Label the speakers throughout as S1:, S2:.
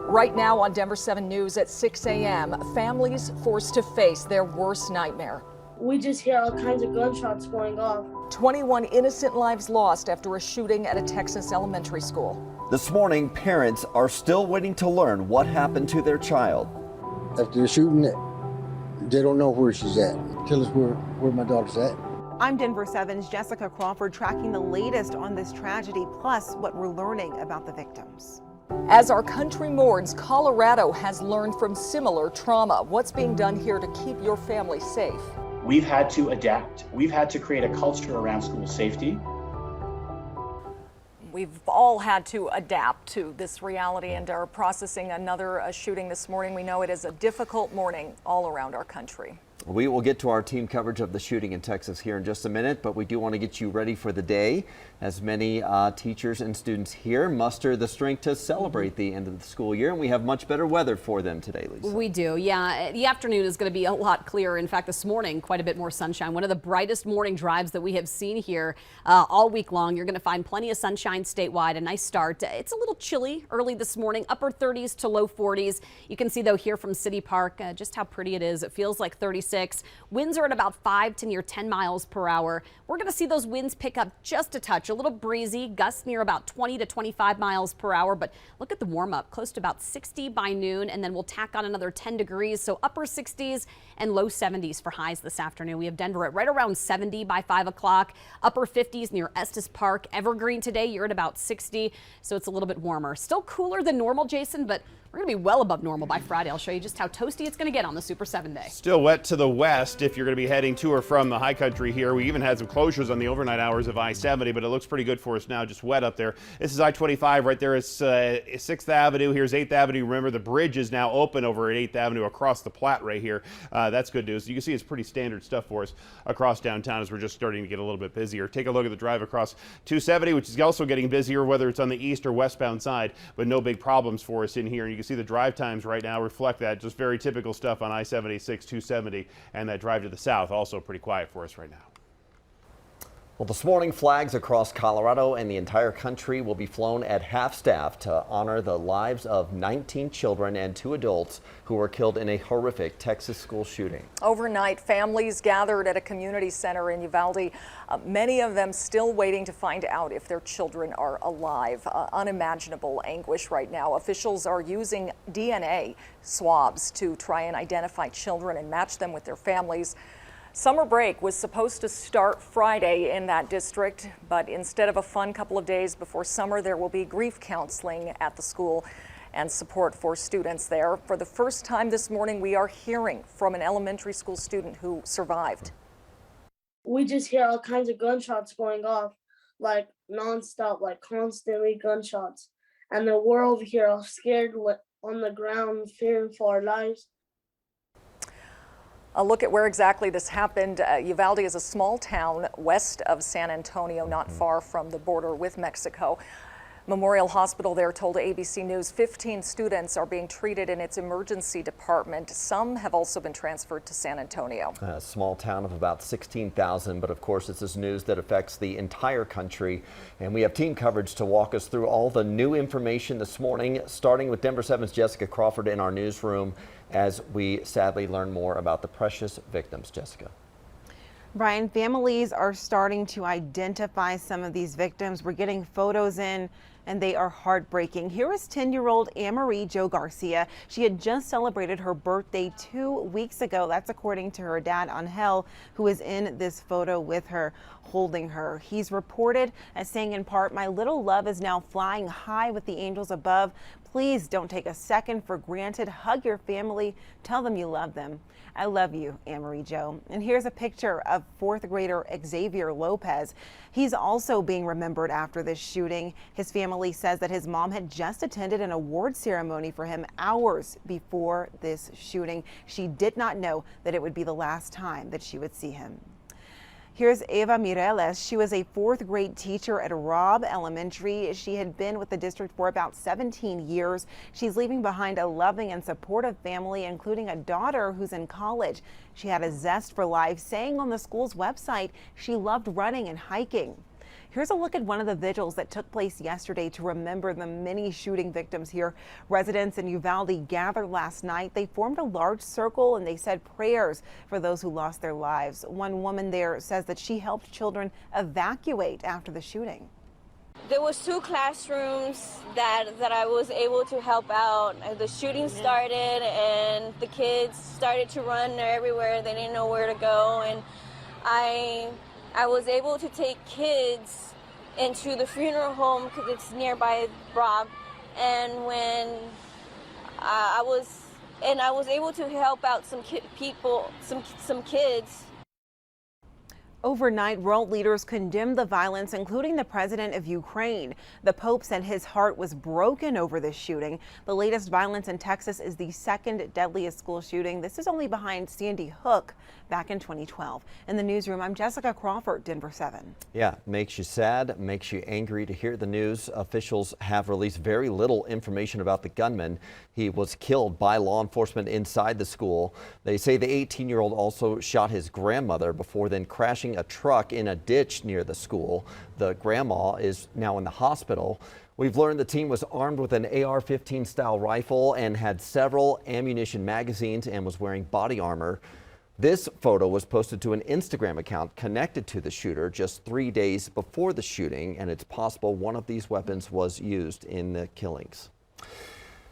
S1: Right now on Denver 7 News at 6 a.m., families forced to face their worst nightmare.
S2: We just hear all kinds of gunshots going off.
S1: 21 innocent lives lost after a shooting at a Texas elementary school.
S3: This morning, parents are still waiting to learn what happened to their child.
S4: After the shooting, they don't know where she's at. Tell us where my daughter's at.
S5: I'm Denver 7's Jessica Crawford, tracking the latest on this tragedy, plus what we're learning about the victims.
S1: As our country mourns, Colorado has learned from similar trauma. What's being done here to keep your family safe?
S6: We've had to adapt. We've had to create a culture around school safety.
S1: We've all had to adapt to this reality and are processing another shooting this morning. We know it is a difficult morning all around our country.
S3: We will get to our team coverage of the shooting in Texas here in just a minute, but we do want to get you ready for the day, as many teachers and students here muster the strength to celebrate the end of the school year, and we have much better weather for them today, Lisa.
S7: We do, yeah. The afternoon is going to be a lot clearer. In fact, this morning, quite a bit more sunshine. One of the brightest morning drives that we have seen here all week long. You're going to find plenty of sunshine statewide, a nice start. It's a little chilly early this morning, upper 30s to low 40s. You can see, though, here from City Park just how pretty it is. It feels like 36. Winds are at about 5 to near 10 miles per hour. We're going to see those winds pick up just a touch, a little breezy, gusts near about 20 to 25 miles per hour. But look at the warm up, close to about 60 by noon, and then we'll tack on another 10 degrees. So upper 60s and low 70s for highs this afternoon. We have Denver at right around 70 by 5 o'clock, upper 50s near Estes Park. Evergreen today, you're at about 60, so it's a little bit warmer. Still cooler than normal, Jason, but we're going to be well above normal by Friday. I'll show you just how toasty it's going to get on the Super 7 day.
S8: Still wet to the west if you're going to be heading to or from the high country here. We even had some closures on the overnight hours of I-70, but it looks pretty good for us now, just wet up there. This is I-25 right there. It's 6th Avenue. Here's 8th Avenue. Remember, the bridge is now open over at 8th Avenue across the Platte right here. That's good news. You can see it's pretty standard stuff for us across downtown as we're just starting to get a little bit busier. Take a look at the drive across 270, which is also getting busier, whether it's on the east or westbound side, but no big problems for us in here. And you can see the drive times right now reflect that. Just very typical stuff on I-76, 270, and that drive to the south also pretty quiet for us right now.
S3: Well, this morning, flags across Colorado and the entire country will be flown at half-staff to honor the lives of 19 children and 2 adults who were killed in a horrific Texas school shooting.
S1: Overnight, families gathered at a community center in Uvalde, many of them still waiting to find out if their children are alive. Unimaginable anguish right now. Officials are using DNA swabs to try and identify children and match them with their families. Summer break was supposed to start Friday in that district, but instead of a fun couple of days before summer, there will be grief counseling at the school and support for students there. For the first time this morning, we are hearing from an elementary school student who survived.
S2: We just hear all kinds of gunshots going off, like nonstop, like constantly gunshots. And then we're over here all scared on the ground, fearing for our lives.
S1: A look at where exactly this happened. Uvalde is a small town west of San Antonio, not far from the border with Mexico. Memorial Hospital there told ABC News 15 students are being treated in its emergency department. Some have also been transferred to San Antonio.
S3: A small town of about 16,000, but of course this is news that affects the entire country. And we have team coverage to walk us through all the new information this morning, starting with Denver 7's Jessica Crawford in our newsroom as we sadly learn more about the precious victims. Jessica.
S5: Brian, families are starting to identify some of these victims. We're getting photos in, and they are heartbreaking. Here is 10-year-old Anne-Marie Jo Garcia. She had just celebrated her birthday 2 weeks ago. That's according to her dad, Angel, who is in this photo with her, holding her. He's reported as saying in part, "My little love is now flying high with the angels above. Please don't take a second for granted. Hug your family. Tell them you love them. I love you, Anne-Marie Jo." And here's a picture of 4th grader Xavier Lopez. He's also being remembered after this shooting. His family says that his mom had just attended an award ceremony for him hours before this shooting. She did not know that it would be the last time that she would see him. Here's Eva Mireles. She was a 4th grade teacher at Robb Elementary. She had been with the district for about 17 years. She's leaving behind a loving and supportive family, including a daughter who's in college. She had a zest for life, saying on the school's website she loved running and hiking. Here's a look at one of the vigils that took place yesterday to remember the many shooting victims here. Residents in Uvalde gathered last night. They formed a large circle and they said prayers for those who lost their lives. One woman there says that she helped children evacuate after the shooting.
S9: There was 2 classrooms that I was able to help out. The shooting started and the kids started to run everywhere. They didn't know where to go, and I was able to take kids into the funeral home because it's nearby Brock. And when I was able to help out some kids.
S5: Overnight, world leaders condemned the violence, including the president of Ukraine. The Pope said his heart was broken over this shooting. The latest violence in Texas is the second deadliest school shooting. This is only behind Sandy Hook back in 2012. In the newsroom, I'm Jessica Crawford, Denver 7.
S3: Yeah, makes you sad, makes you angry to hear the news. Officials have released very little information about the gunman. He was killed by law enforcement inside the school. They say the 18-year-old also shot his grandmother before then crashing a truck in a ditch near the school. The grandma is now in the hospital. We've learned the team was armed with an AR-15 style rifle and had several ammunition magazines and was wearing body armor. This photo was posted to an Instagram account connected to the shooter just 3 days before the shooting, and it's possible one of these weapons was used in the killings.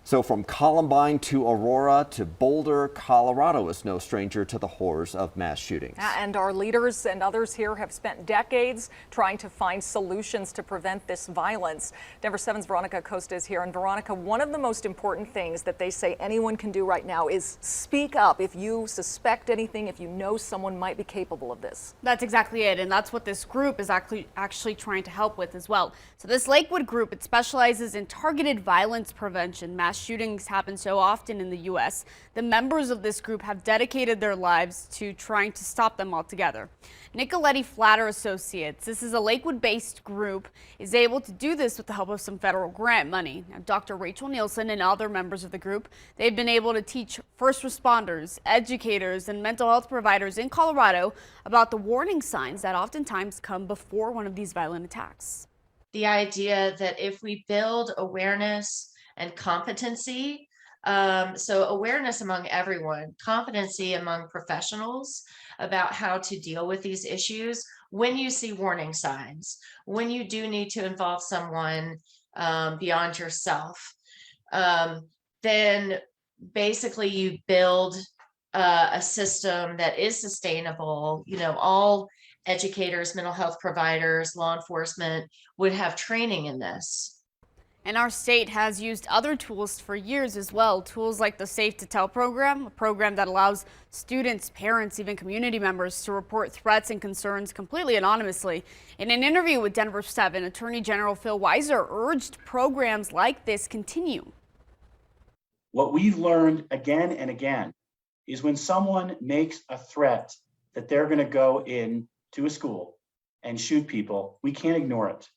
S3: So from Columbine to Aurora to Boulder, Colorado is no stranger to the horrors of mass shootings.
S1: And our leaders and others here have spent decades trying to find solutions to prevent this violence. Denver 7's Veronica Costa is here. And Veronica, one of the most important things that they say anyone can do right now is speak up if you suspect anything, if you know someone might be capable of this.
S10: That's exactly it. And that's what this group is actually trying to help with as well. So this Lakewood group, it specializes in targeted violence prevention. Mass shootings happen so often in the U.S. The members of this group have dedicated their lives to trying to stop them altogether. Nicoletti Flatter Associates, this is a Lakewood-based group, is able to do this with the help of some federal grant money. Now, Dr. Rachel Nielsen and other members of the group, they've been able to teach first responders, educators, and mental health providers in Colorado about the warning signs that oftentimes come before one of these violent attacks.
S11: The idea that if we build awareness and competency, so awareness among everyone, competency among professionals about how to deal with these issues, when you see warning signs, when you do need to involve someone beyond yourself, then basically you build a system that is sustainable. You know, all educators, mental health providers, law enforcement would have training in this.
S10: And our state has used other tools for years as well. Tools like the Safe to Tell program, a program that allows students, parents, even community members to report threats and concerns completely anonymously. In an interview with Denver 7, Attorney General Phil Weiser urged programs like this continue.
S6: What we've learned again and again is when someone makes a threat that they're going to go in to a school and shoot people, we can't ignore it.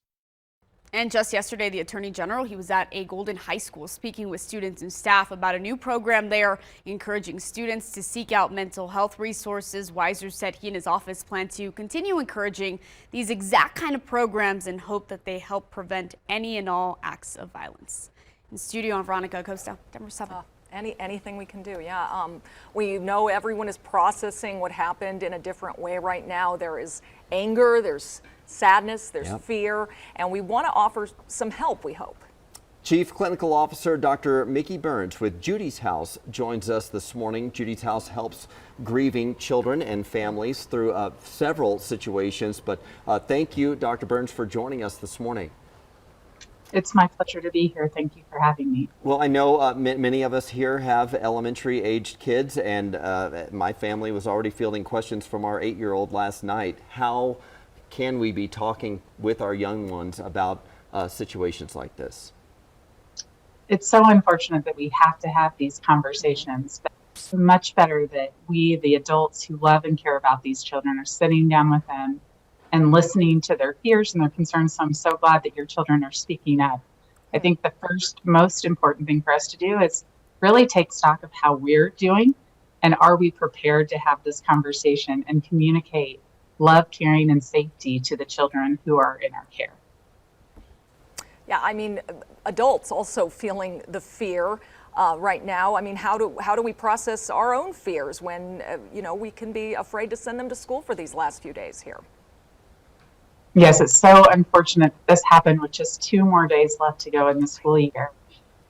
S10: And just yesterday, the Attorney General, he was at a Golden High School speaking with students and staff about a new program there, encouraging students to seek out mental health resources. Weiser said he and his office plan to continue encouraging these exact kind of programs and hope that they help prevent any and all acts of violence. In studio, I'm Veronica Costa, Denver 7.
S1: Anything we can do, yeah. We know everyone is processing what happened in a different way right now. There is anger, there's sadness, there's fear, and we want to offer some help, we hope.
S3: Chief Clinical Officer Dr. Mickey Burns with Judy's House joins us this morning. Judy's House helps grieving children and families through several situations, but thank you, Dr. Burns, for joining us this morning.
S12: It's my pleasure to be here. Thank you for having me.
S3: Well, I know many of us here have elementary aged kids, and my family was already fielding questions from our 8-year-old last night. How can we be talking with our young ones about situations like this?
S12: It's so unfortunate that we have to have these conversations, but it's much better that we, the adults who love and care about these children, are sitting down with them and listening to their fears and their concerns. So I'm so glad that your children are speaking up. I think the first most important thing for us to do is really take stock of how we're doing, and are we prepared to have this conversation and communicate love, caring, and safety to the children who are in our care.
S1: Yeah, I mean, adults also feeling the fear right now. I mean, how do we process our own fears when, we can be afraid to send them to school for these last few days here?
S12: Yes, it's so unfortunate this happened with just 2 more days left to go in the school year.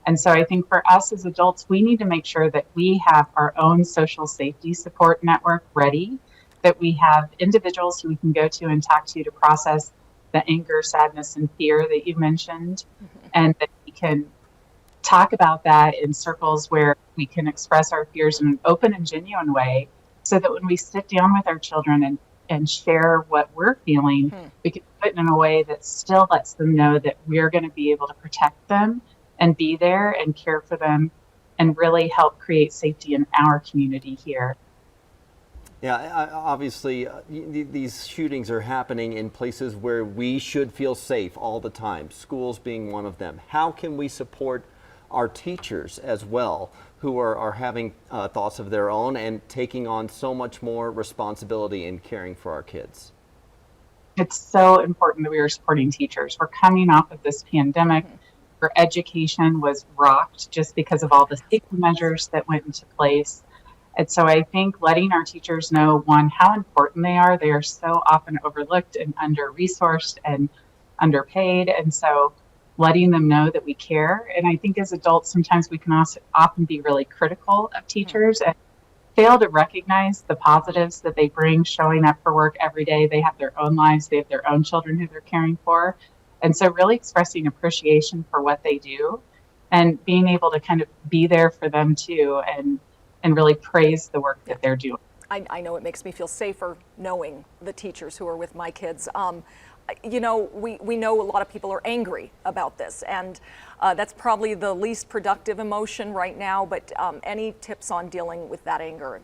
S12: And so I think for us as adults, we need to make sure that we have our own social safety support network ready, that we have individuals who we can go to and talk to process the anger, sadness, and fear that you mentioned, and that we can talk about that in circles where we can express our fears in an open and genuine way, so that when we sit down with our children and share what we're feeling, we can do it in a way that still lets them know that we're going to be able to protect them and be there and care for them and really help create safety in our community here.
S3: Yeah, obviously, these shootings are happening in places where we should feel safe all the time, schools being one of them. How can we support our teachers as well, who are having thoughts of their own and taking on so much more responsibility in caring for our kids?
S12: It's so important that we are supporting teachers. We're coming off of this pandemic where education was rocked just because of all the safety measures that went into place. And so I think letting our teachers know, one, how important they are. They are so often overlooked and under-resourced and underpaid. And so letting them know that we care. And I think as adults, sometimes we can also often be really critical of teachers and fail to recognize the positives that they bring showing up for work every day. They have their own lives. They have their own children who they're caring for. And so really expressing appreciation for what they do and being able to kind of be there for them too and really praise the work that they're doing.
S1: I know it makes me feel safer knowing the teachers who are with my kids. We know a lot of people are angry about this, and that's probably the least productive emotion right now, but any tips on dealing with that anger?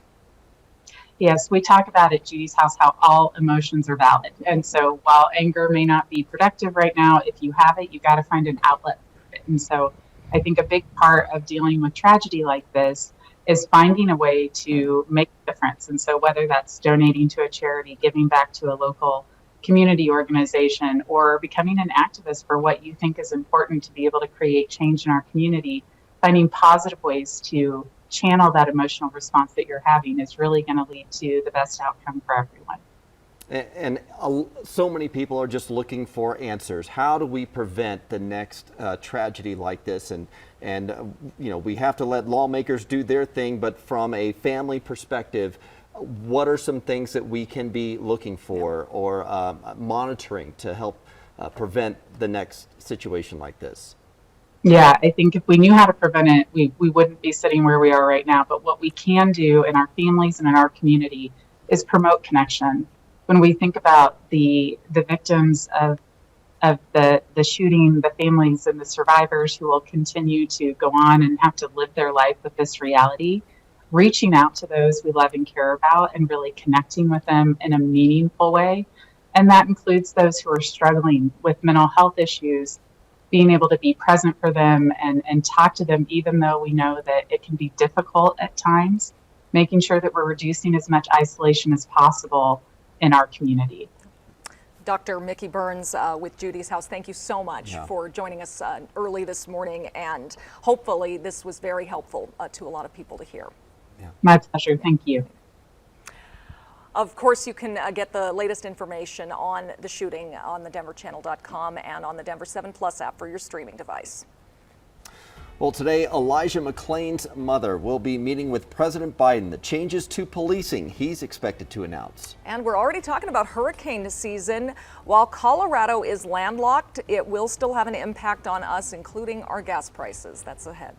S12: Yes, we talk about at Judy's House how all emotions are valid. And so while anger may not be productive right now, if you have it, you got to find an outlet for it. And so I think a big part of dealing with tragedy like this is finding a way to make a difference. And so whether that's donating to a charity, giving back to a local community organization, or becoming an activist for what you think is important to be able to create change in our community, finding positive ways to channel that emotional response that you're having is really going to lead to the best outcome for everyone.
S3: And so many people are just looking for answers. How do we prevent the next tragedy like this? And we have to let lawmakers do their thing, but from a family perspective, what are some things that we can be looking for or monitoring to help prevent the next situation like this?
S12: Yeah, I think if we knew how to prevent it, we wouldn't be sitting where we are right now. But what we can do in our families and in our community is promote connection. When we think about the victims of the shooting, the families and the survivors who will continue to go on and have to live their life with this reality, reaching out to those we love and care about and really connecting with them in a meaningful way. And that includes those who are struggling with mental health issues, being able to be present for them and talk to them, even though we know that it can be difficult at times, making sure that we're reducing as much isolation as possible in our community.
S1: Dr. Mickey Burns with Judy's House, thank you so much for joining us early this morning, and hopefully this was very helpful to a lot of people to hear.
S12: My pleasure. Thank you.
S1: Of course, you can get the latest information on the shooting on the denverchannel.com and on the Denver 7 Plus app for your streaming device.
S3: Well, today, Elijah McClain's mother will be meeting with President Biden. The changes to policing he's expected to announce.
S1: And we're already talking about hurricane season. While Colorado is landlocked, it will still have an impact on us, including our gas prices. That's ahead.